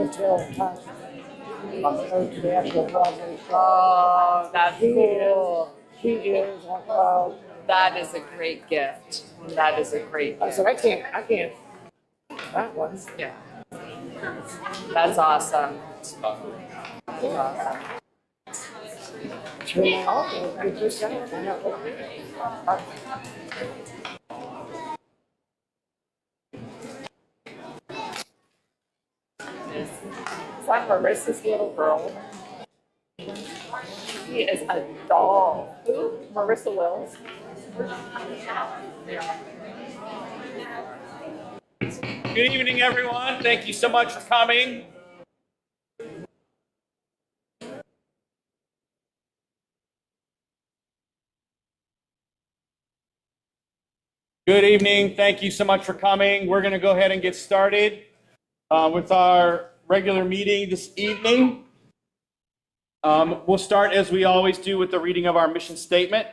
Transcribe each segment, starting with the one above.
hotel in Tyson. To the actual Broadway show. Oh, that's cool. She is like, That is a great gift. That is a great I gift. said, I can't. That one. Yeah. That's awesome. That's awesome. Get this out. Is that Marissa's little girl? She is a doll. Who? Marissa Wills. Good evening, everyone. Thank you so much for coming. Good evening. Thank you so much for coming. We're going to go ahead and get started with our regular meeting this evening. We'll start as we always do with the reading of our mission statement.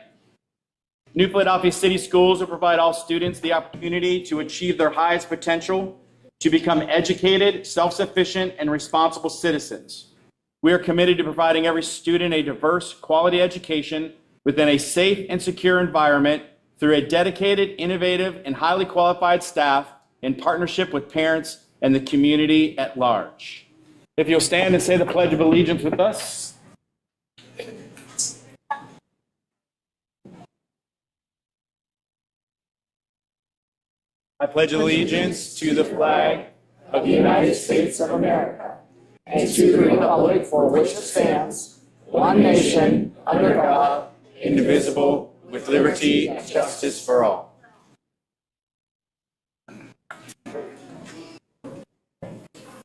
New Philadelphia City Schools will provide all students the opportunity to achieve their highest potential, to become educated, self-sufficient, and responsible citizens. We are committed to providing every student a diverse, quality education within a safe and secure environment through a dedicated, innovative, and highly qualified staff in partnership with parents and the community at large. If you'll stand and say the Pledge of Allegiance with us. I pledge allegiance to the flag Of the United States of America, and to the republic for which it stands, one nation, under God, indivisible, with liberty and justice for all.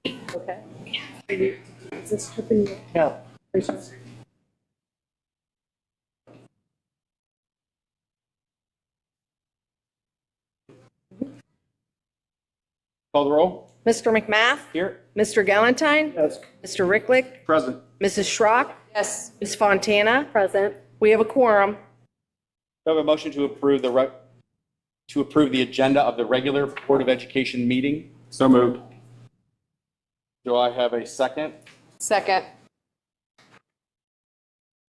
Okay. Is this tripping? Yeah. Call the roll. Mr. McMath? Here. Mr. Galantine? Yes. Mr. Ricklick? Present. Mrs. Schrock? Yes. Ms. Fontana? Present. We have a quorum. Do I have a motion to approve the agenda of the regular Board of Education meeting? So moved. Do I have a second? Second.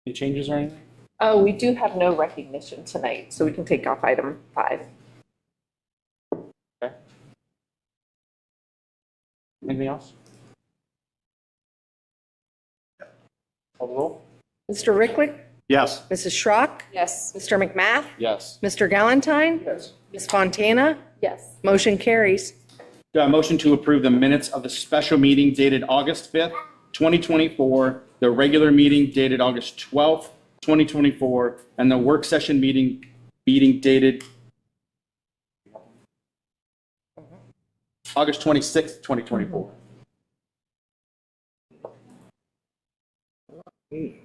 Any changes or anything? Oh, we do have no recognition tonight, so we can take off item 5. Okay. Anything else? Call the roll. Mr. Ricklick? Yes. Mrs. Schrock? Yes. Mr. McMath? Yes. Mr. Galantine? Yes. Ms. Fontana? Yes. Motion carries. Do I have a motion to approve the minutes of the special meeting dated August 5th, 2024, the regular meeting dated August 12th, 2024, and the work session meeting dated August 26th, 2024. We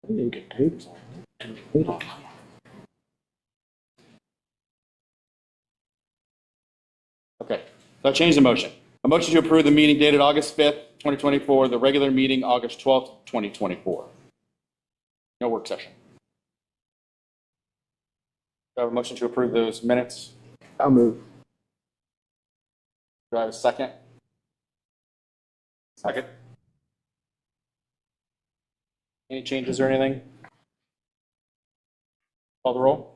need to get tapes on. Okay, so I changed the motion. A motion to approve the meeting dated August 5th, 2024, the regular meeting August 12th, 2024. No work session. Do I have a motion to approve those minutes? I'll move. Do I have a second? Second. Any changes or anything? Call the roll.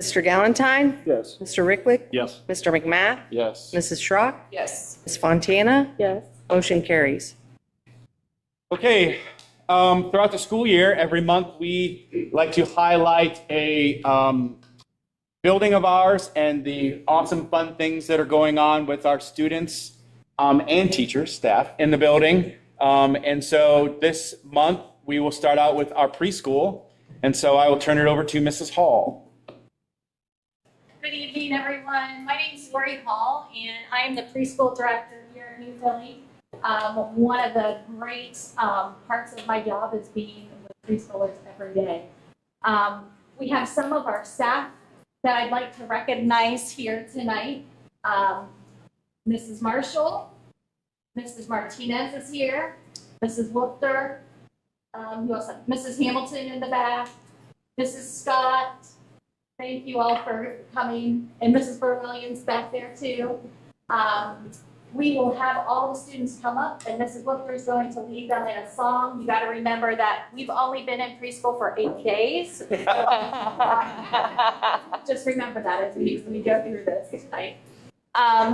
Mr. Galantine? Yes. Mr. Ricklick? Yes. Mr. McMath? Yes. Mrs. Schrock? Yes. Ms. Fontana? Yes. Motion carries. Okay, throughout the school year, every month we like to highlight a building of ours and the awesome fun things that are going on with our students and teachers, staff in the building. And so this month we will start out with our preschool. And so I will turn it over to Mrs. Hall. Good evening, everyone. My name is Lori Hall, and I am the preschool director here in New Philly. One of the great parts of my job is being with preschoolers every day. We have some of our staff that I'd like to recognize here tonight. Mrs. Marshall, Mrs. Martinez is here, Mrs. Wolfter, who else? Mrs. Hamilton in the back, Mrs. Scott. Thank you all for coming, and Mrs. Burwilliams back there too. we will have all the students come up, and Mrs. Looker is going to lead them in a song. You got to remember that we've only been in preschool for 8 days. Just remember that as we go through this tonight. All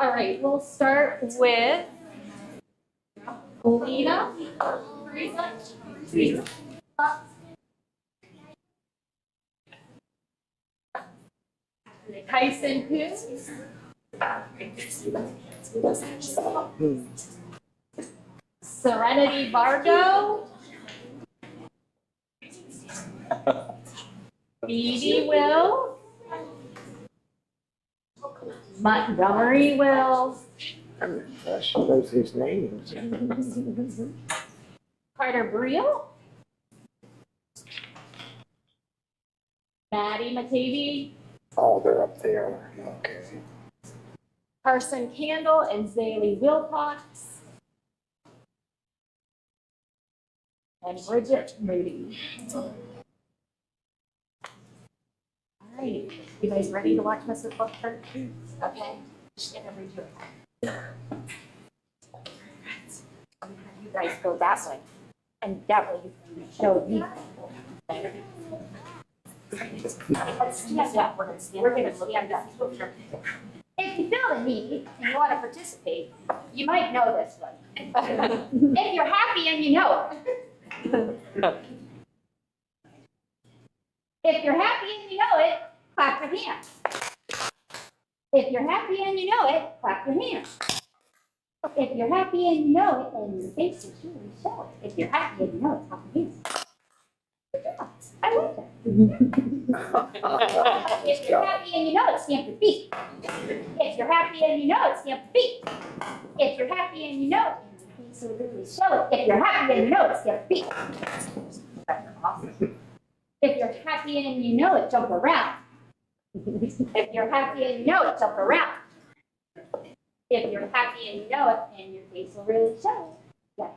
right, we'll start with Lena. Teresa. Tyson Coons. Serenity Vargo. Edie Will. Montgomery Will. She knows his names. Carter Briel. Maddie Matavy. Oh, they're up there. Okay. Carson Candle and Zaylee Wilcox. And Bridget Moody. All right, you guys ready to watch Mrs. Booker? Okay. Just gonna read your You guys go that way, and that way you can show me. Let's stand up. We're gonna stand up. If you feel the need and you want to participate, you might know this one. If you're happy and you know it. If you're happy and you know it, clap your hands. If you're happy and you know it, clap your hands. If you're happy and you know it, and your face is really show it. If you're happy and you know it, clap your hands. I like that. If you're happy and you know it, stamp your feet. If you're happy and you know it, stamp your feet. If you're happy and you know it, and your face will really show it. If you're happy and you know it, stamp your feet. Awesome. If you're happy and you know it, jump around. If you're happy and you know it, jump around. If you're happy and you know it, and your face will really show it,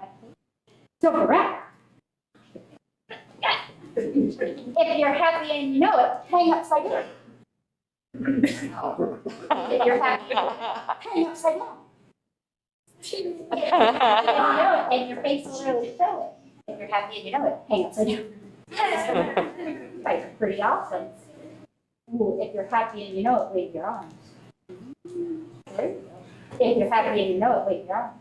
jump around. If you're happy and you know it, hang upside down. If you're happy, hang upside down. If you're happy and you know it, and your face will really show it. If you're happy and you know it, hang upside down. Right, pretty awesome. Ooh, if you're happy and you know it, wave your arms. There you go. If you're happy and you know it, wave your arms.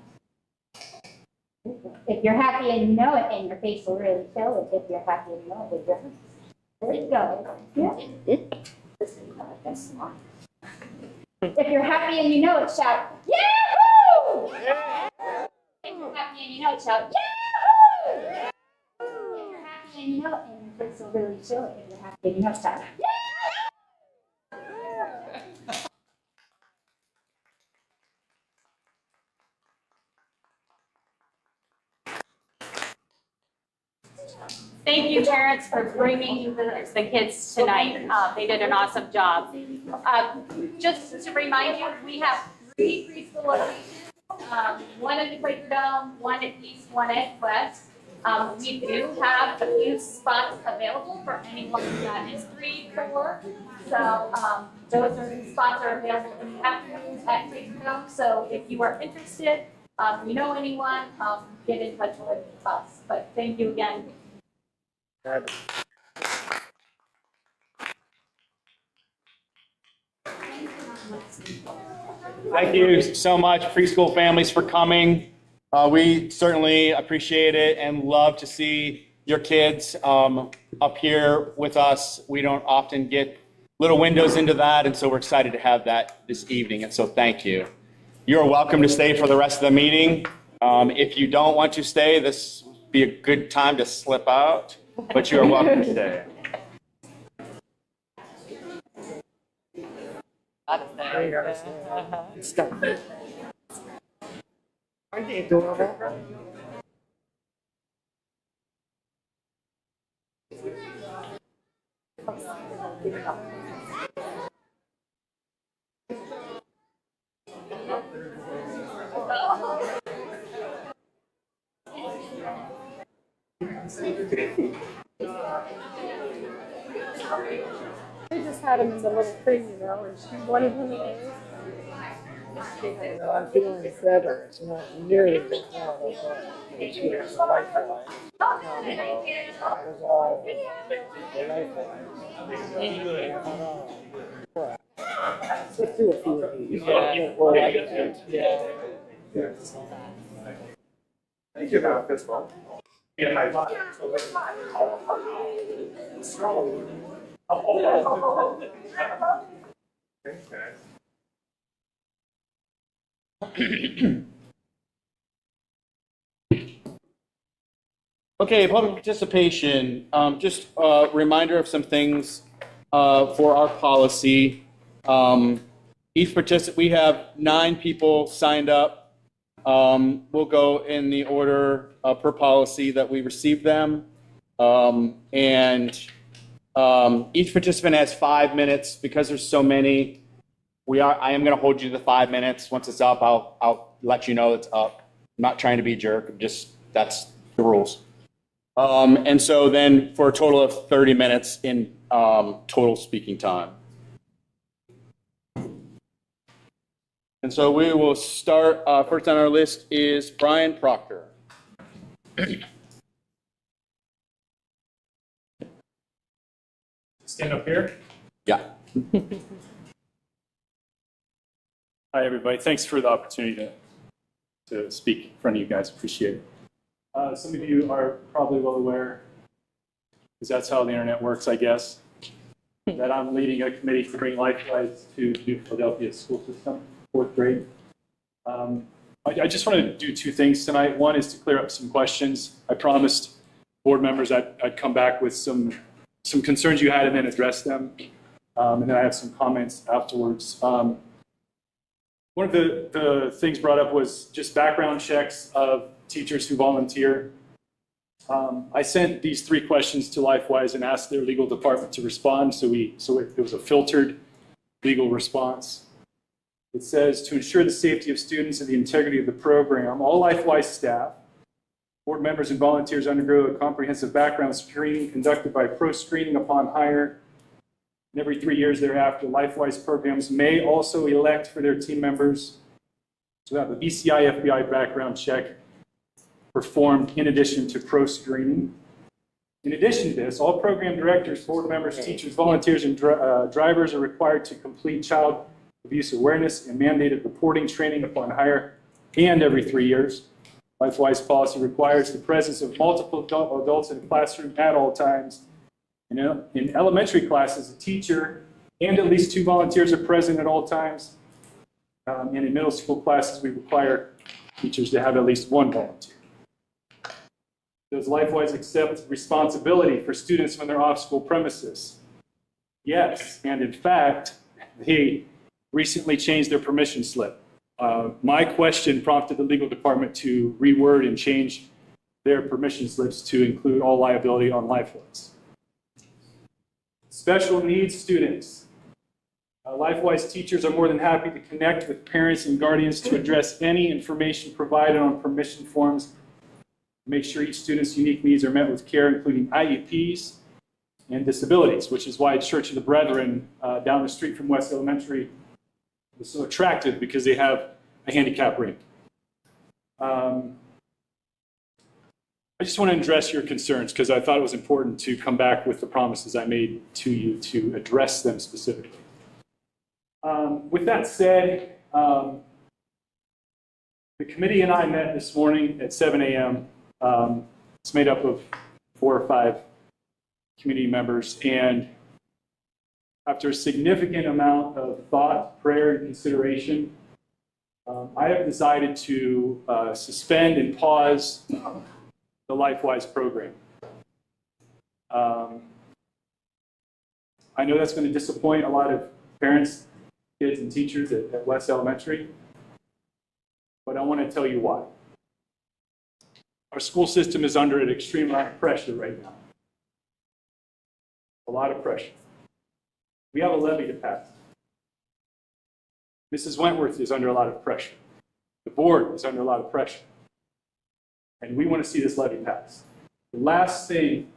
If you're happy and you know it, and your face will really show it. If you're happy and you know it, wave your arms. There you go. Yeah. That's smart. If you're happy and you know it, shout, Yahoo! If you're happy and you know it, shout, Yahoo! If you're happy and you know it, and your face will really show it. If you're happy and you know it, shout, Yahoo! Thank you, parents, for bringing the kids tonight. They did an awesome job. Just to remind you, we have 3 preschool locations, one at the Quaker Dome, one at East, one at West. We do have a few spots available for anyone that is 3, 4. So those spots are available in the afternoon at Quaker Dome. So if you are interested, you know anyone, get in touch with us. But thank you again. Thank you so much, preschool families, for coming. We certainly appreciate it and love to see your kids up here with us. We don't often get little windows into that, and so we're excited to have that this evening, and so thank you. You're welcome to stay for the rest of the meeting. If you don't want to stay, this would be a good time to slip out, but you are welcome to stay. Stop. Aren't they adorable? They just had him in the little thing, you know, and she wanted him to I'm feeling better. It's not nearly as bad as it's here. The lifeline. Was all the lifeline. Let's do a few of these. Yeah. Thank you, Matt, as well. Yeah, high five. Okay, public participation. Just a reminder of some things for our policy. We have 9 people signed up. We'll go in the order per policy that we received them. Each participant has 5 minutes. Because there's so many, I am going to hold you to the 5 minutes. Once it's up, I'll let you know it's up. I'm not trying to be a jerk. That's the rules. And so then for a total of 30 minutes in total speaking time. And so we will start, first on our list is Brian Proctor. Stand up here. Yeah. Hi, everybody. Thanks for the opportunity to speak in front of you guys. Appreciate it. Some of you are probably well aware, because that's how the internet works, I guess, that I'm leading a committee to bring LifeWise to New Philadelphia school system, 4th grade. I just want to do 2 things tonight. One is to clear up some questions. I promised board members I'd come back with some concerns you had and then address them. And then I have some comments afterwards. One of the things brought up was just background checks of teachers who volunteer. I sent these 3 questions to LifeWise and asked their legal department to respond, so it was a filtered legal response. It says, to ensure the safety of students and the integrity of the program, all LifeWise staff, board members and volunteers undergo a comprehensive background screening conducted by pro-screening upon hire. And every 3 years thereafter, LifeWise programs may also elect for their team members to have a BCI FBI background check performed in addition to pro-screening. In addition to this, all program directors, board members, teachers, volunteers, and drivers are required to complete child abuse awareness and mandated reporting training upon hire and every 3 years. LifeWise policy requires the presence of multiple adults in a classroom at all times. In elementary classes, a teacher and at least 2 volunteers are present at all times. And in middle school classes, we require teachers to have at least 1 volunteer. Does LifeWise accept responsibility for students when they're off school premises? Yes, and in fact, they recently changed their permission slip. My question prompted the legal department to reword and change their permission slips to include all liability on LifeWise. Special needs students. LifeWise teachers are more than happy to connect with parents and guardians to address any information provided on permission forms. Make sure each student's unique needs are met with care, including IEPs and disabilities, which is why Church of the Brethren down the street from West Elementary is so attractive, because they have a handicap ramp. I just want to address your concerns because I thought it was important to come back with the promises I made to you to address them specifically. With that said, the committee and I met this morning at 7 a.m. It's made up of 4 or 5 committee members, and after a significant amount of thought, prayer, and consideration, I have decided to suspend and pause the LifeWise program. I know that's going to disappoint a lot of parents, kids, and teachers at West Elementary, but I want to tell you why. Our school system is under an extreme amount of pressure right now. A lot of pressure. We have a levy to pass. Mrs. Wentworth is under a lot of pressure. The board is under a lot of pressure. And we want to see this levy pass. The last thing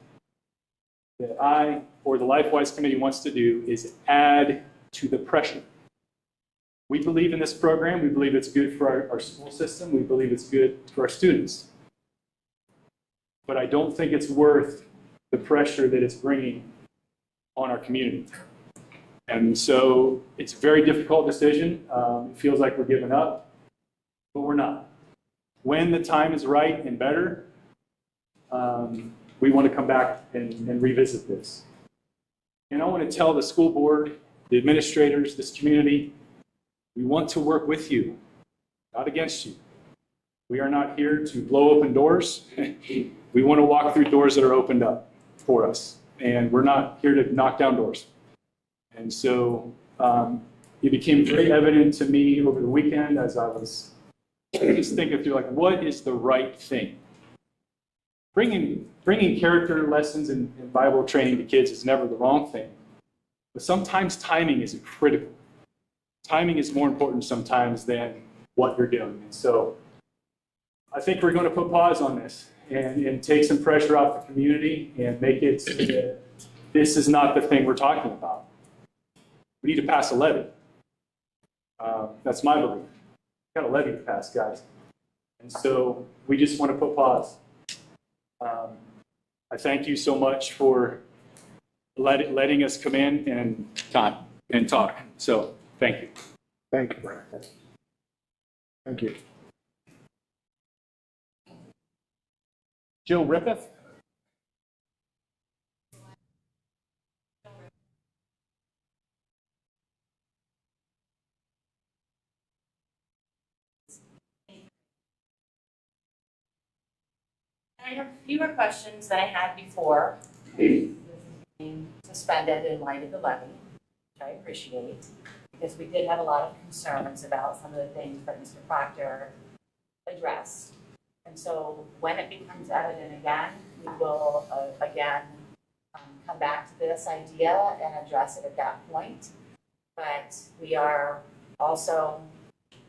that I or the LifeWise committee wants to do is add to the pressure. We believe in this program. We believe it's good for our school system. We believe it's good for our students. But I don't think it's worth the pressure that it's bringing on our community. And so it's a very difficult decision. It feels like we're giving up, but we're not. When the time is right and better, we want to come back and revisit this. And I want to tell the school board, the administrators, this community, we want to work with you, not against you. We are not here to blow open doors. We want to walk through doors that are opened up for us. And we're not here to knock down doors. And so it became very evident to me over the weekend as I was just thinking through, like, what is the right thing? Bringing character lessons and Bible training to kids is never the wrong thing. But sometimes timing is critical. Timing is more important sometimes than what you're doing. And so I think we're going to put pause on this and take some pressure off the community and make it so that this is not the thing we're talking about. We need to pass a levy. That's my belief. We've got a levy to pass, guys. And so we just want to put pause. I thank you so much for letting us come in and talk. So thank you. Thank you, Brian. Thank you. Jill Rippeth? I have fewer questions than I had before. Being suspended in light of the levy, which I appreciate, because we did have a lot of concerns about some of the things that Mr. Proctor addressed. And so when it becomes evident again, we will again come back to this idea and address it at that point. But we are also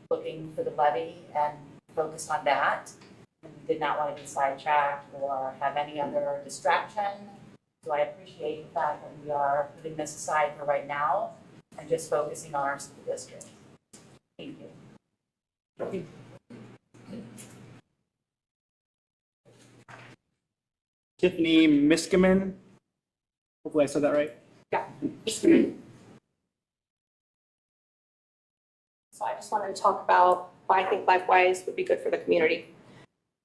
looking for the levy and focused on that. And we did not want to be sidetracked or have any other distraction. So I appreciate the fact that we are putting this aside for right now and just focusing on our school district. Thank you. Tiffany Miskimen. Hopefully I said that right. Yeah. So I just wanted to talk about why I think LifeWise would be good for the community.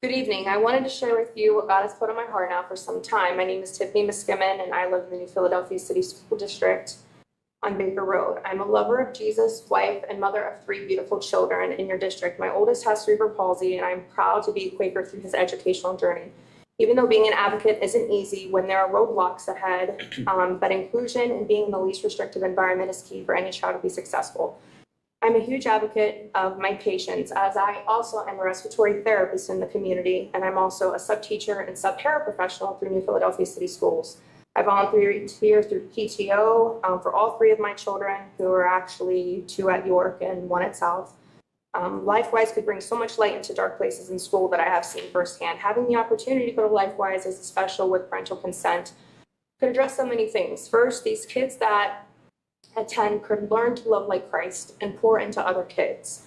Good evening. I wanted to share with you what God has put on my heart now for some time. My name is Tiffany Miskimen, and I live in the New Philadelphia City School District on Baker Road. I'm a lover of Jesus, wife, and mother of 3 beautiful children in your district. My oldest has cerebral palsy, and I'm proud to be a Quaker through his educational journey. Even though being an advocate isn't easy when there are roadblocks ahead, but inclusion and being in the least restrictive environment is key for any child to be successful. I'm a huge advocate of my patients, as I also am a respiratory therapist in the community, and I'm also a sub-teacher and sub-paraprofessional through New Philadelphia City Schools. I volunteer here through PTO for all 3 of my children, who are actually 2 at York and 1 at South. LifeWise could bring so much light into dark places in school that I have seen firsthand. Having the opportunity to go to LifeWise as a special with parental consent could address so many things. First, these kids that attend could learn to love like Christ and pour into other kids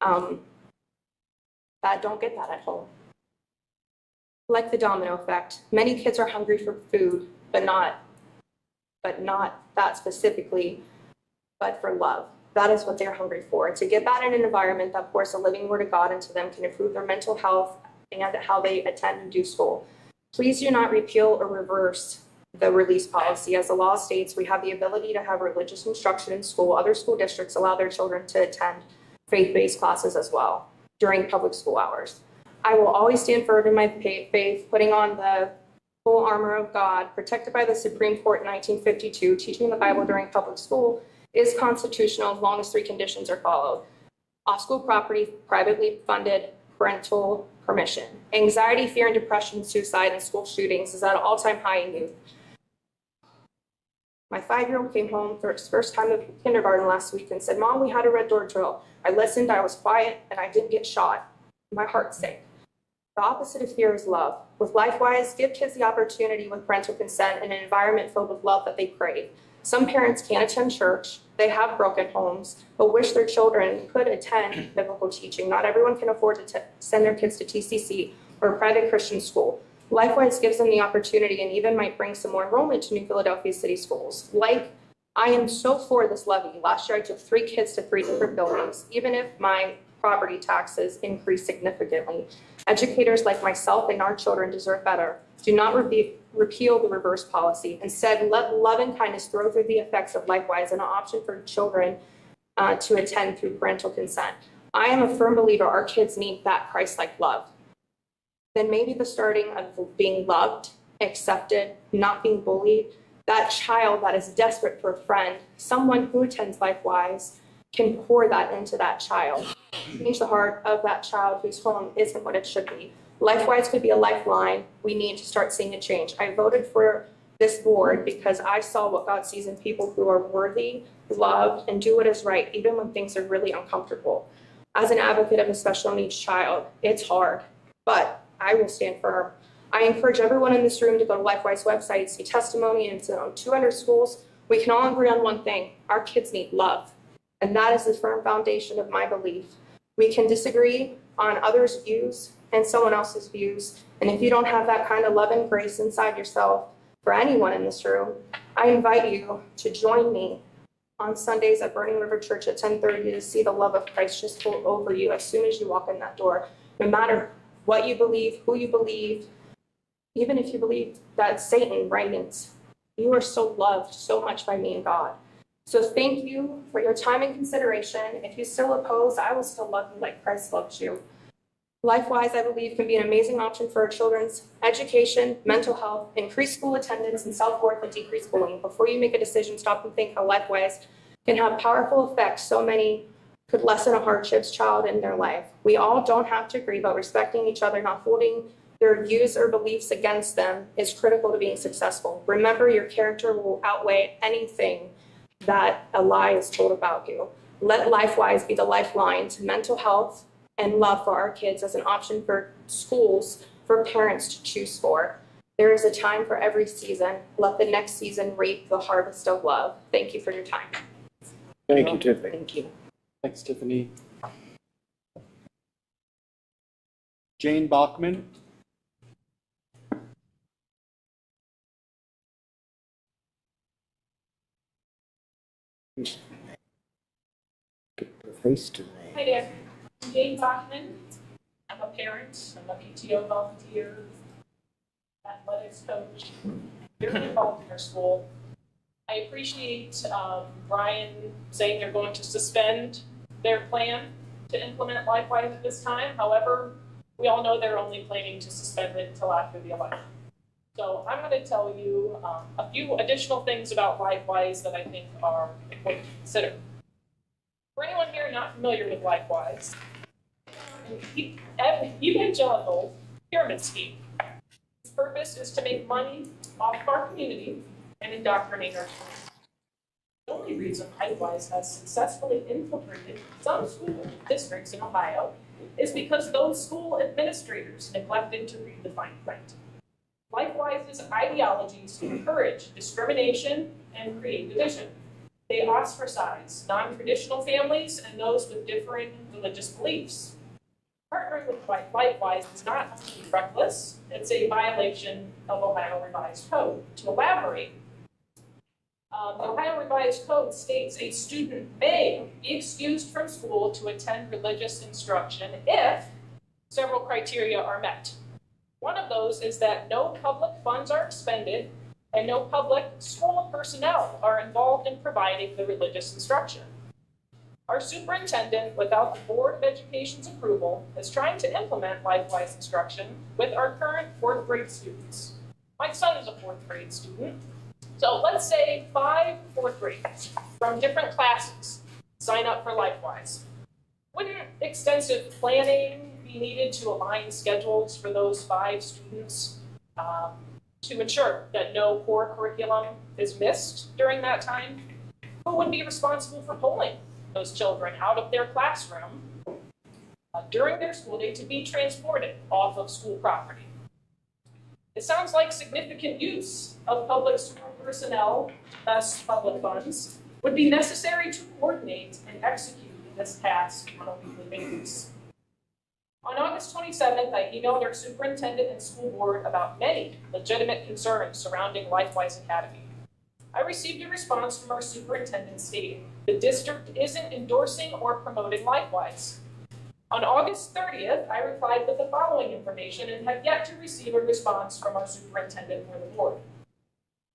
that don't get that at home. Like the domino effect, many kids are hungry for food, but not that specifically, but for love. That is what they're hungry for. To get that in an environment that pours the living word of God into them can improve their mental health and how they attend and do school. Please do not repeal or reverse the release policy. As the law states, we have the ability to have religious instruction in school. Other school districts allow their children to attend faith-based classes as well during public school hours. I will always stand firm in my faith, putting on the full armor of God, protected by the Supreme Court in 1952. Teaching the Bible during public school is constitutional as long as 3 conditions are followed: off-school property, privately funded, parental permission. Anxiety, fear, and depression, suicide, and school shootings is at an all-time high in youth. My 5-year-old came home for his first time of kindergarten last week and said, "Mom, we had a red door drill. I listened, I was quiet, and I didn't get shot." My heart sank. The opposite of fear is love. With LifeWise, give kids the opportunity with parental consent in an environment filled with love that they crave. Some parents can't attend church, they have broken homes, but wish their children could attend biblical teaching. Not everyone can afford to send their kids to TCC or a private Christian school. LifeWise gives them the opportunity and even might bring some more enrollment to New Philadelphia City Schools. I am so for this levy. Last year I took 3 kids to 3 different buildings, even if my property taxes increased significantly. Educators like myself and our children deserve better. Do not repeal the reverse policy. Instead, let love and kindness throw through the effects of LifeWise and an option for children to attend through parental consent. I am a firm believer our kids need that Christ-like love. Then maybe the starting of being loved, accepted, not being bullied, that child that is desperate for a friend, someone who attends LifeWise can pour that into that child. Change the heart of that child whose home isn't what it should be. LifeWise could be a lifeline. We need to start seeing a change. I voted for this board because I saw what God sees in people who are worthy, loved, and do what is right, even when things are really uncomfortable. As an advocate of a special needs child, it's hard, but I will stand firm. I encourage everyone in this room to go to LifeWise website, see testimony, and it's on 200 schools. We can all agree on one thing: our kids need love. And that is the firm foundation of my belief. We can disagree on others' views and someone else's views. And if you don't have that kind of love and grace inside yourself for anyone in this room, I invite you to join me on Sundays at Burning River Church at 10:30 to see the love of Christ just flow over you as soon as you walk in that door. No matter what you believe, who you believe, even if you believe that Satan reigns, you are so loved so much by me and God. So thank you for your time and consideration. If you still oppose, I will still love you like Christ loves you. LifeWise, I believe, can be an amazing option for our children's education, mental health, increased school attendance, and self-worth, and decreased bullying. Before you make a decision, stop and think how LifeWise can have powerful effects so many could lessen a hardships child in their life. We all don't have to agree, but respecting each other, not holding their views or beliefs against them is critical to being successful. Remember, your character will outweigh anything that a lie is told about you. Let LifeWise be the lifeline to mental health and love for our kids as an option for schools, for parents to choose for. There is a time for every season. Let the next season reap the harvest of love. Thank you for your time. Thank you, Tiffany. Thank you. Thanks, Tiffany. Jane Bachman. Face to me. Hi there, I'm Jane Bachman. I'm a parent, I'm a PTO volunteer, athletics coach, very involved in our school. I appreciate Brian saying they're going to suspend their plan to implement LifeWise at this time. However, we all know they're only planning to suspend it until after the election. So I'm going to tell you a few additional things about LifeWise that I think are important to consider. For anyone here not familiar with LifeWise, evangelical pyramid scheme. Its purpose is to make money off of our community and indoctrinate our children. The only reason LifeWise has successfully infiltrated some school districts in Ohio is because those school administrators neglected to read the fine print. LifeWise's ideologies encourage discrimination and create division. They ostracize non-traditional families and those with differing religious beliefs. Partnering with LifeWise is not only reckless, it's a violation of Ohio Revised Code. To elaborate, the Ohio Revised Code states a student may be excused from school to attend religious instruction if several criteria are met. One of those is that no public funds are expended and no public school personnel are involved in providing the religious instruction. Our superintendent, without the Board of Education's approval, is trying to implement LifeWise instruction with our current 4th grade students. My son is a 4th grade student. So let's say 5 4th graders from different classes sign up for LifeWise. Wouldn't extensive planning be needed to align schedules for those 5 students to ensure that no core curriculum is missed during that time? Who would be responsible for pulling those children out of their classroom during their school day to be transported off of school property? It sounds like significant use of public school personnel, thus public funds, would be necessary to coordinate and execute this task on a weekly basis. On August 27th, I emailed our superintendent and school board about many legitimate concerns surrounding LifeWise Academy. I received a response from our superintendent stating the district isn't endorsing or promoting LifeWise. On August 30th, I replied with the following information and have yet to receive a response from our superintendent or the board.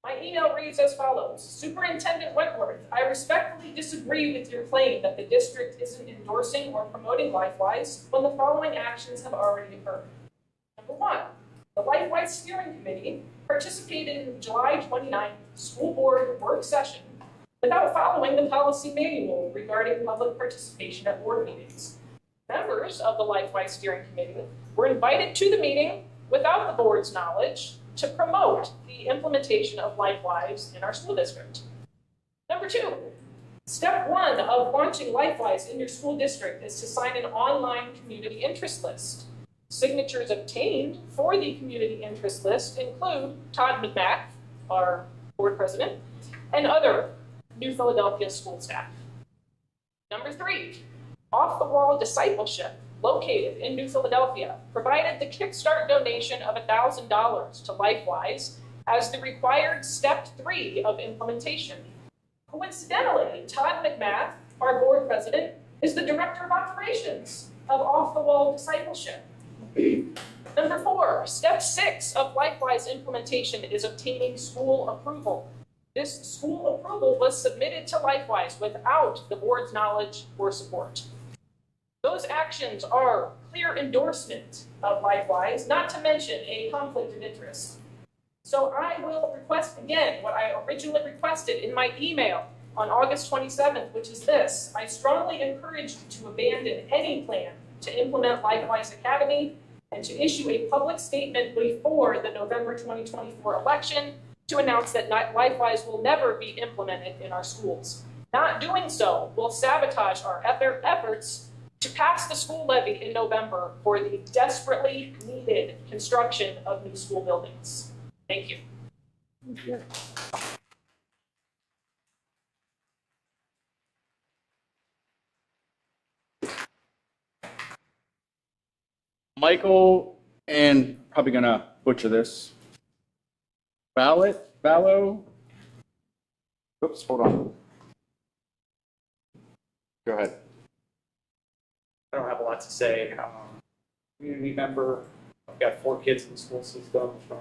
My email reads as follows. Superintendent Wentworth, I respectfully disagree with your claim that the district isn't endorsing or promoting LifeWise when the following actions have already occurred. Number one, the LifeWise Steering Committee participated in the July 29th school board work session without following the policy manual regarding public participation at board meetings. Members of the LifeWise Steering Committee were invited to the meeting without the board's knowledge to promote the implementation of LifeWise in our school district. Number two, step one of launching LifeWise in your school district is to sign an online community interest list. Signatures obtained for the community interest list include Todd McMath, our board president, and other New Philadelphia school staff. Number three, Off the Wall Discipleship, located in New Philadelphia, provided the Kickstart donation of $1,000 to LifeWise as the required step 3 of implementation. Coincidentally, Todd McMath, our board president, is the director of operations of Off the Wall Discipleship. Number 4, step 6 of LifeWise implementation is obtaining school approval. This school approval was submitted to LifeWise without the board's knowledge or support. Those actions are clear endorsement of LifeWise, not to mention a conflict of interest. So I will request again what I originally requested in my email on August 27th, which is this. I strongly encourage you to abandon any plan to implement LifeWise Academy and to issue a public statement before the November 2024 election to announce that LifeWise will never be implemented in our schools. Not doing so will sabotage our efforts to pass the school levy in November for the desperately needed construction of new school buildings. Thank you. Michael, and probably gonna butcher this. Ballo? Oops, hold on. Go ahead. I don't have a lot to say. Community member. I've got 4 kids in the school system from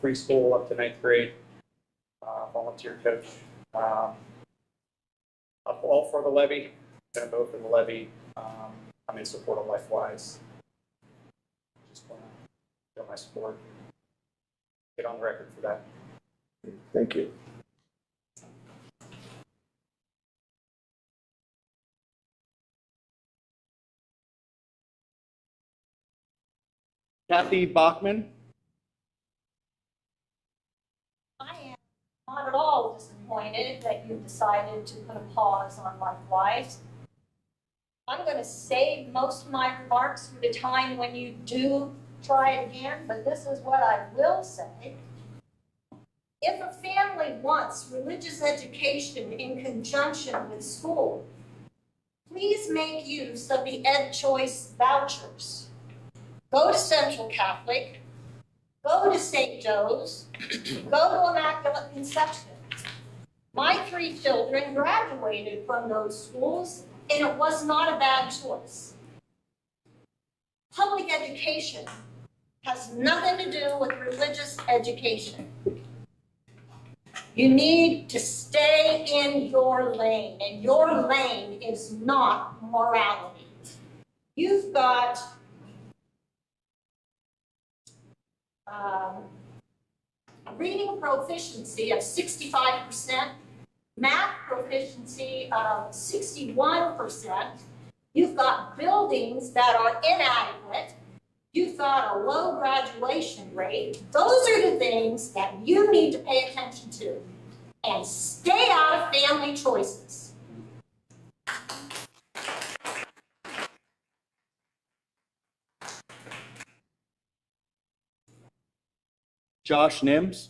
preschool up to 9th grade. Volunteer coach. I'm all for the levy. I'm going to vote for the levy. I'm in support of LifeWise. Just want to show my support. Get on the record for that. Thank you. Kathy Bachman? I am not at all disappointed that you've decided to put a pause on LifeWise. I'm going to save most of my remarks for the time when you do try it again, but this is what I will say. If a family wants religious education in conjunction with school, please make use of the Ed Choice vouchers. Go to Central Catholic, go to St. Joe's, go to Immaculate Conception. My 3 children graduated from those schools, and it was not a bad choice. Public education has nothing to do with religious education. You need to stay in your lane, and your lane is not morality. You've got reading proficiency of 65%, math proficiency of 61%. You've got buildings that are inadequate. You've got a low graduation rate. Those are the things that you need to pay attention to. And stay out of family choices. Josh Nims.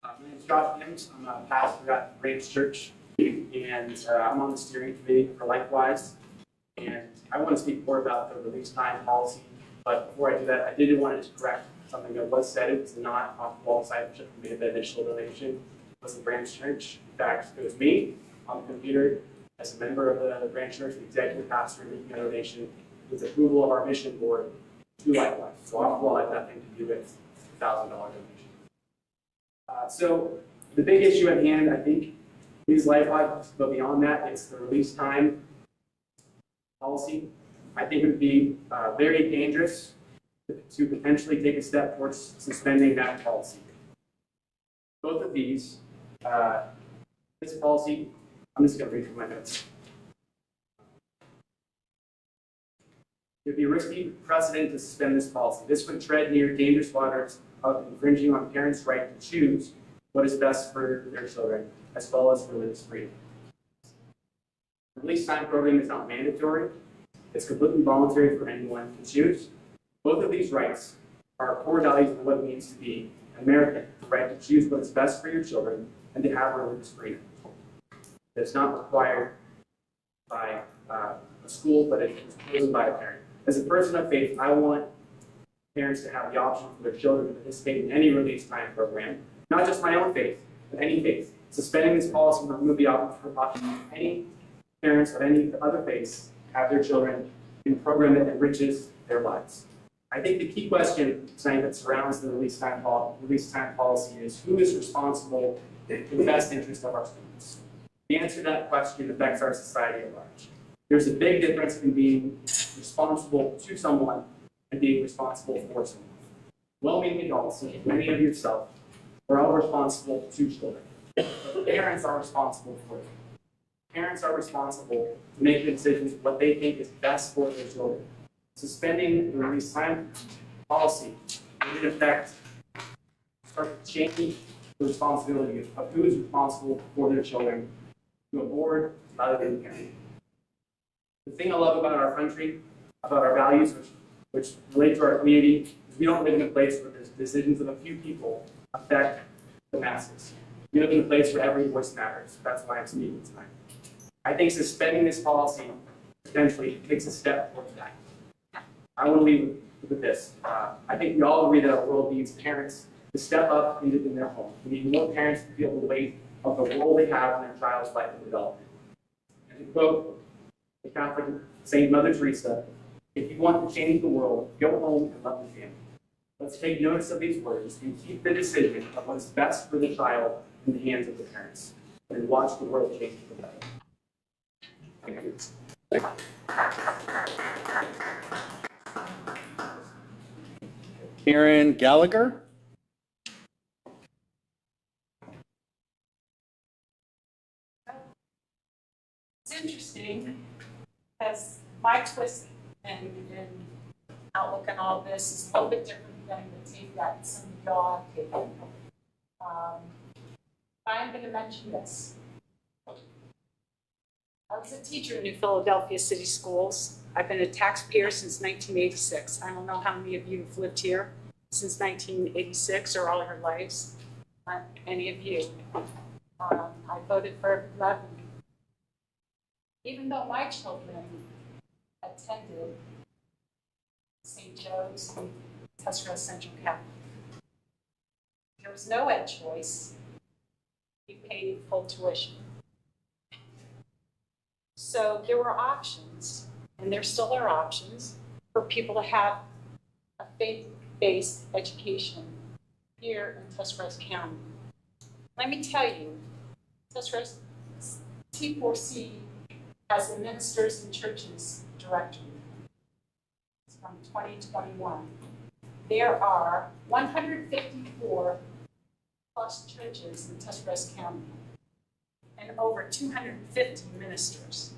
My name is Josh Nims. I'm a pastor at Branch Church, and I'm on the steering committee for Likewise. And I want to speak more about the release time policy, but before I do that, I did want to correct something that was said. It was not off-the-wall discipleship who made the initial donation. It was the Branch Church. In fact, it was me on the computer as a member of the Branch Church, the executive pastor, making a donation with approval of our mission board to Likewise. So off-the-wall had nothing to do with $1,000 donation. So the big issue at hand, I think, is Likewise, but beyond that, it's the release time policy. I think it would be very dangerous to potentially take a step towards suspending that policy. Both of these, this policy, I'm just going to read from my notes. It would be a risky precedent to suspend this policy. This would tread near dangerous waters of infringing on parents' right to choose what is best for their children, as well as religious freedom. The release time program is not mandatory. It's completely voluntary for anyone to choose. Both of these rights are core values of what it means to be an American, the right to choose what is best for your children and to have religious freedom. It's not required by a school, but it is chosen by a parent. As a person of faith, I want parents to have the option for their children to participate in any release time program, not just my own faith, but any faith. Suspending this policy would remove the option for any parents of any other faiths have their children in a program that enriches their lives. I think the key question tonight that surrounds the release time policy is who is responsible for the best interest of our students? The answer to that question affects our society at large. There's a big difference in being responsible to someone and being responsible for someone. Well-meaning adults, such as many of yourself, are all responsible to children. But parents are responsible for them. Parents are responsible to make the decisions what they think is best for their children. Suspending the release time policy would in effect start to change the responsibility of who is responsible for their children to a board rather than the parent. The thing I love about our country, about our values, which relate to our community, is we don't live in a place where the decisions of a few people affect the masses. We live in a place where every voice matters. That's why I'm speaking tonight. I think suspending this policy potentially takes a step towards that. I want to leave with this. I think we all agree that our world needs parents to step up in their home. We need more parents to feel the weight of the role they have in their child's life and development. And to quote the Catholic Saint Mother Teresa, if you want to change the world, go home and love the family. Let's take notice of these words and keep the decision of what is best for the child in the hands of the parents, and watch the world change for the better. Thank you. Aaron Gallagher. It's interesting because my twist and outlook on all this is a little bit different than the take that some of y'all have taken. I'm going to mention this. I was a teacher in New Philadelphia City Schools. I've been a taxpayer since 1986. I don't know how many of you have lived here since 1986 or all your lives. Not any of you. I voted for 11. Even though my children attended St. Joe's and Tuscarawas Central Catholic, there was no ed choice. We paid full tuition. So there were options, and there still are options, for people to have a faith-based education here in Tuscarawas County. Let me tell you, Tuscarawas T4C has the Ministers and Churches Directory. It's from 2021. There are 154 plus churches in Tuscarawas County and over 250 ministers.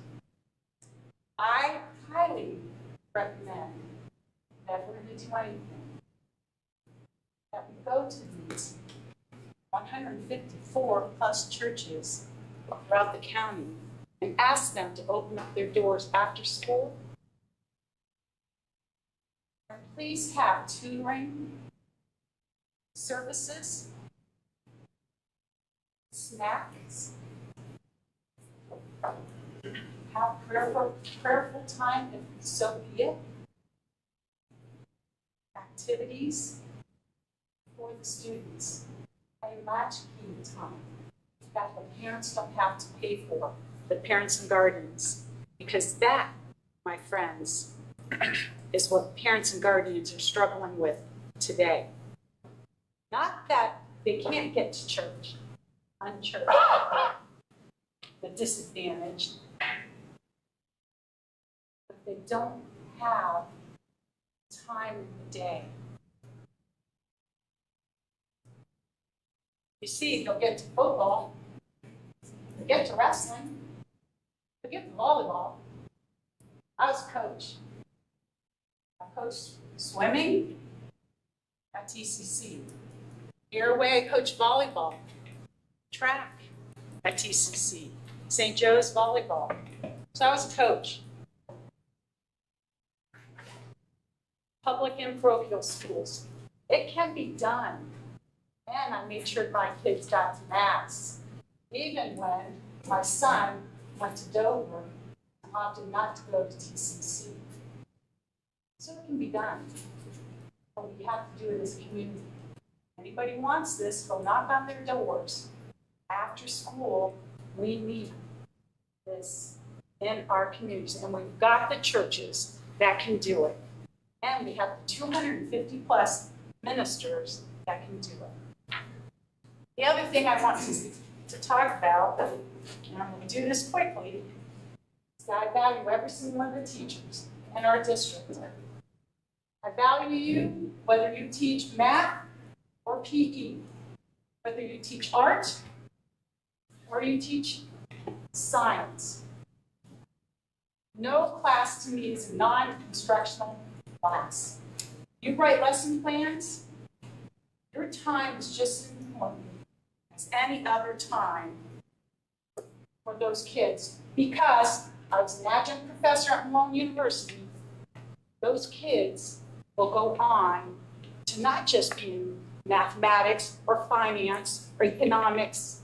I highly recommend that we're going to do anything, that we go to these 154 plus churches throughout the county and ask them to open up their doors after school And please have tutoring services, snacks, have prayerful time if so be it, activities for the students, a latchkey time that the parents don't have to pay for, the parents and guardians, because that, my friends, is what parents and guardians are struggling with today. Not that they can't get to church, unchurched, the disadvantaged, but they don't have time in the day. You see, they'll get to football, they'll get to wrestling, they'll get to volleyball. I was a coach. I coached swimming at TCC. Airway, I coached volleyball, track at TCC, St. Joe's volleyball. So I was a coach. Public and parochial schools. It can be done. And I made sure my kids got to Mass. Even when my son went to Dover and opted not to go to TCC. So it can be done. But we have to do it as a community. Anybody wants this, go knock on their doors. After school, we need this in our communities. And we've got the churches that can do it. And we have 250 plus ministers that can do it. The other thing I want to talk about, and I'm going to do this quickly, is that I value every single one of the teachers in our district. I value you whether you teach math or PE, whether you teach art or you teach science. No class to me is a non-instructional class. You write lesson plans, your time is just as important as any other time for those kids. Because I was an adjunct professor at Malone University, those kids will go on to not just be in mathematics or finance or economics,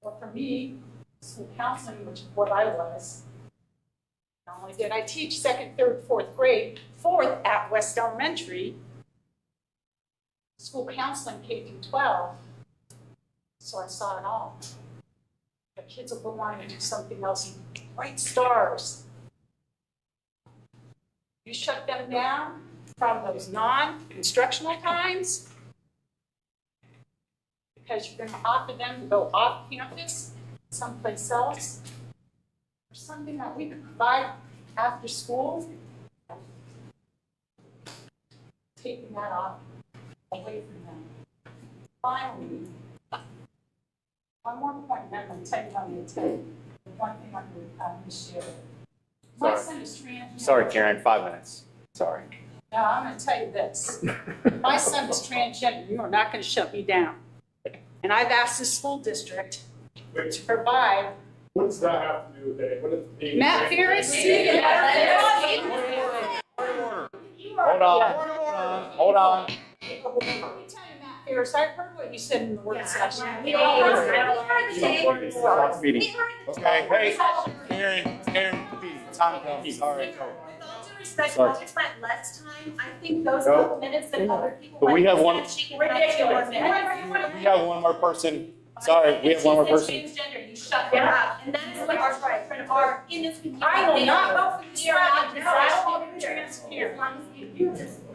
or for me, school counseling, which is what I was. Not only did I teach second, third, fourth grade, fourth at West Elementary, school counseling K through 12, so I saw it all. The kids will go on to do something else, bright stars. You shut them down from those non-instructional times because you're going to offer them to go off campus, someplace else, or something that we can provide after school, taking that off away from them. Finally, one more point, and I'm going to tell you what I'm going to tell you. One thing I'm going to share. My son is transgender. Sorry, Karen, 5 minutes. Sorry. No, I'm going to tell you this. My son is transgender. You are not going to shut me down. And I've asked the school district to provide. What does that have to do with it? What is the Matt Ferris. Hold on. Hold on. Let me tell you, Matt Ferris, I heard what you said in the work session. Stop speeding. Okay, hey, Karen, please, time comes. All right, go. With all due respect, I spent less time. I think those couple minutes that other people. But we have one. Ridiculous. We have one more person. Sorry, we have one more person. Transgender, you shut them up. And that is what our rights are in this community. I will not vote for this. We are not transparent.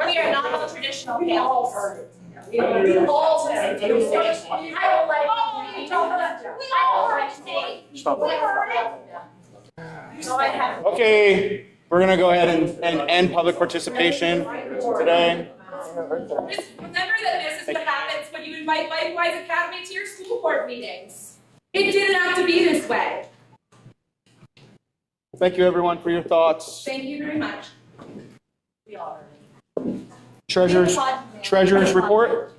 We are not all traditional families. We all I don't like. We all like state. Okay, we're gonna go ahead and end public participation today. Remember that this is what happens when you invite Likewise Academy to your school board meetings. It didn't have to be this way. Thank you, everyone, for your thoughts. Thank you very much. Treasurer's report.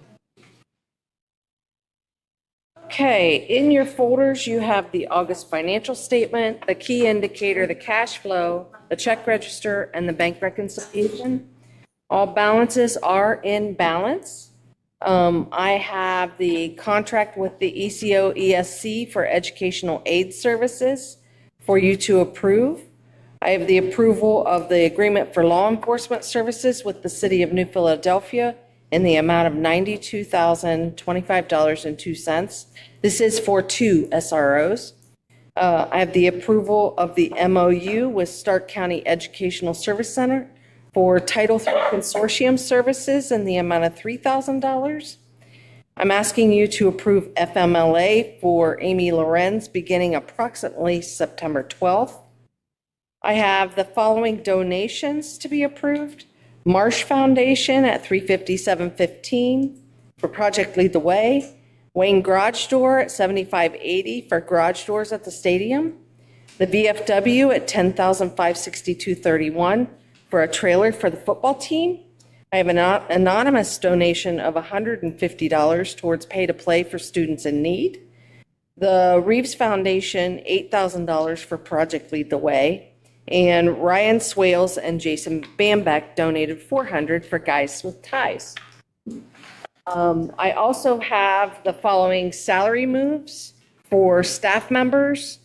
Okay, in your folders, you have the August financial statement, the key indicator, the cash flow, the check register, and the bank reconciliation. All balances are in balance. I have the contract with the ECO ESC for educational aid services for you to approve. I have the approval of the agreement for law enforcement services with the City of New Philadelphia in the amount of $92,025.02. This is for 2 SROs. I have the approval of the MOU with Stark County Educational Service Center for Title III Consortium services in the amount of $3,000. I'm asking you to approve FMLA for Amy Lorenz beginning approximately September 12th. I have the following donations to be approved. Marsh Foundation at $357.15 for Project Lead the Way. Wayne Garage Door at $75.80 for garage doors at the stadium. The VFW at $10,562.31 for a trailer for the football team. I have an anonymous donation of $150 towards pay to play for students in need. The Reeves Foundation, $8,000 for Project Lead the Way. And Ryan Swales and Jason Bambeck donated $400 for Guys with Ties. I also have the following salary moves for staff members.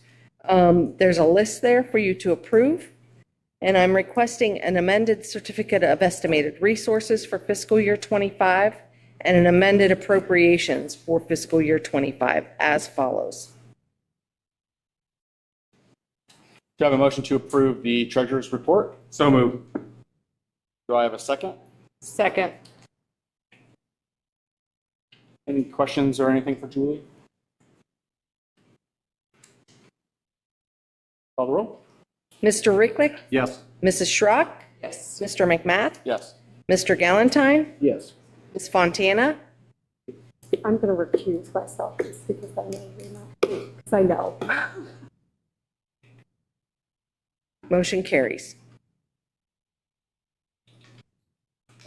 There's a list there for you to approve. And I'm requesting an amended certificate of estimated resources for fiscal year 25 and an amended appropriations for fiscal year 25 as follows. Do I have a motion to approve the treasurer's report? So moved. Do I have a second? Second. Any questions or anything for Julie? Call the roll. Mr. Ricklick? Yes. Mrs. Schrock? Yes. Mr. McMath? Yes. Mr. Galantine? Yes. Ms. Fontana? I'm going to recuse myself just because I know you're not, because I know. Motion carries.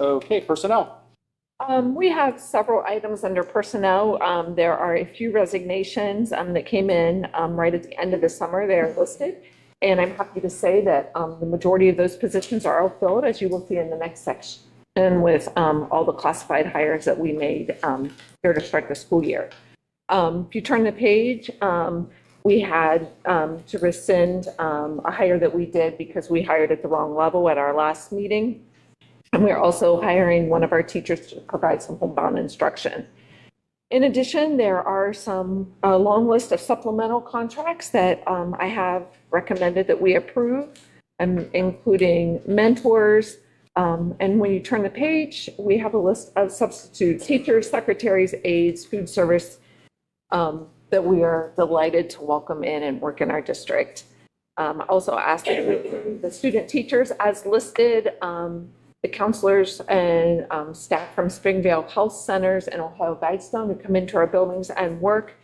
Okay, personnel. We have several items under personnel. There are a few resignations that came in right at the end of the summer. They're listed. And I'm happy to say that the majority of those positions are all filled, as you will see in the next section, with all the classified hires that we made here to start the school year. If you turn the page, we had to rescind a hire that we did because we hired at the wrong level at our last meeting. And we're also hiring one of our teachers to provide some homebound instruction. In addition, there are a long list of supplemental contracts that I have recommended that we approve, including mentors. And when you turn the page, we have a list of substitute teachers, secretaries, aides, food service that we are delighted to welcome in and work in our district. Also asked the student teachers as listed, the counselors and staff from Springvale Health Centers and Ohio Guidestone who come into our buildings and work.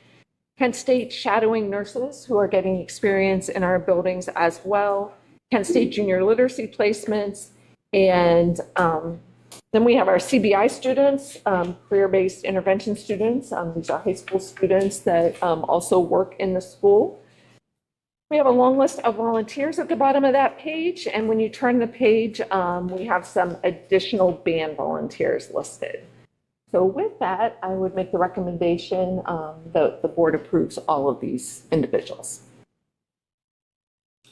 Kent State shadowing nurses who are getting experience in our buildings as well. Kent State junior literacy placements. And then we have our CBI students, career-based intervention students. These are high school students that also work in the school. We have a long list of volunteers at the bottom of that page. And when you turn the page, we have some additional band volunteers listed. So with that, I would make the recommendation that the board approves all of these individuals.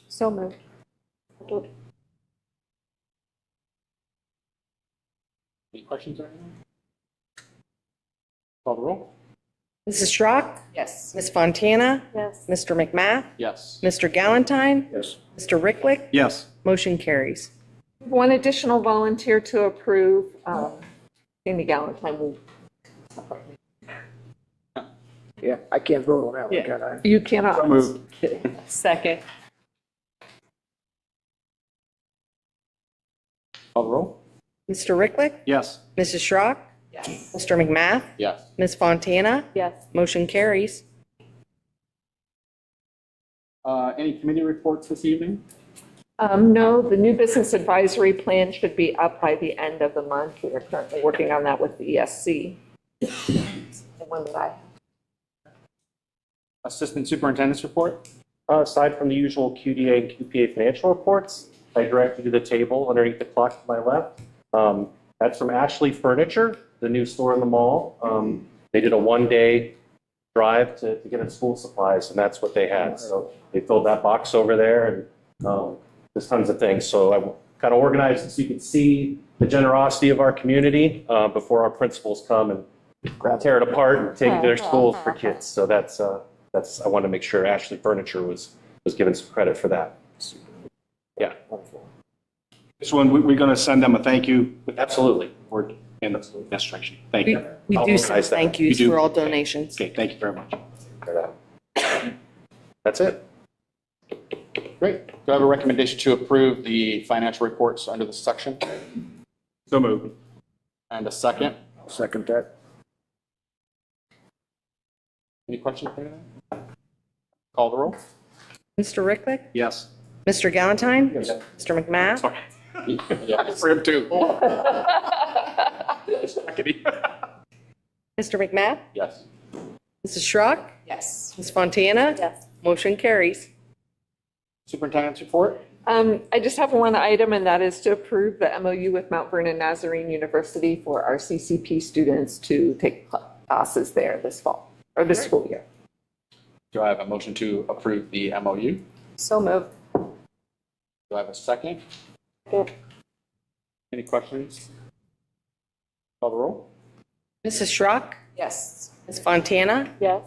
So moved. Any questions or anything? Call the roll. Mrs. Schrock? Yes. Ms. Fontana? Yes. Mr. McMath? Yes. Mr. Galantine? Yes. Mr. Ricklick? Yes. Motion carries. One additional volunteer to approve, Cindy Galantine will. Yeah, I can't vote on that one, Yeah. can I? You cannot. So moved. Second. Call the roll. Mr. Ricklick? Yes. Mrs. Schrock? Yes. Mr. McMath? Yes. Ms. Fontana? Yes. Motion carries. Any committee reports this evening? No, the new business advisory plan should be up by the end of the month. We are currently working on that with the ESC. The one that I have. Assistant Superintendent's report? Aside from the usual QDA and QPA financial reports, I direct you to the table underneath the clock to my left. That's from Ashley Furniture, the new store in the mall. They did a one-day drive to get us school supplies, and that's what they had. So they filled that box over there, and there's tons of things. So I kind of organized it so you could see the generosity of our community before our principals come and tear it apart and take it to their schools for kids. So that's I want to make sure Ashley Furniture was given some credit for that. Yeah. This one, we're going to send them a thank you. Absolutely. Word in the section. Thank you. We I'll do organize send that. thank yous You do? for all donations. Okay, thank you very much. That's it. Great. Do I have a recommendation to approve the financial reports under this section? So moved. And a second? Second that. Any questions for that? Call the roll. Mr. Ricklick? Yes. Mr. Galantine? Mr. McMath? Sorry. Yeah, for him too. Mr. McMath? Yes. Mrs. Schrock? Yes. Ms. Fontana? Yes. Motion carries. Superintendent's report? I just have one item, and that is to approve the MOU with Mount Vernon Nazarene University for our CCP students to take classes there this fall, or this school year. Do I have a motion to approve the MOU? So moved. Do I have a second? Any questions? Call the roll. Mrs. Schrock? Yes. Ms. Fontana? Yes.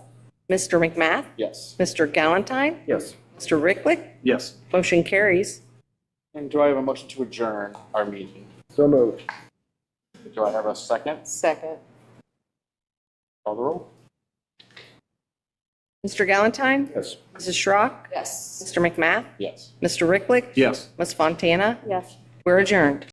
Mr. McMath? Yes. Mr. Galantine? Yes. Mr. Ricklick? Yes. Motion carries. And do I have a motion to adjourn our meeting? So moved. Do I have a second? Second. Call the roll. Mr. Galantine? Yes. Mrs. Schrock? Yes. Mr. McMath? Yes. Mr. Ricklick? Yes. Ms. Fontana? Yes. We're adjourned.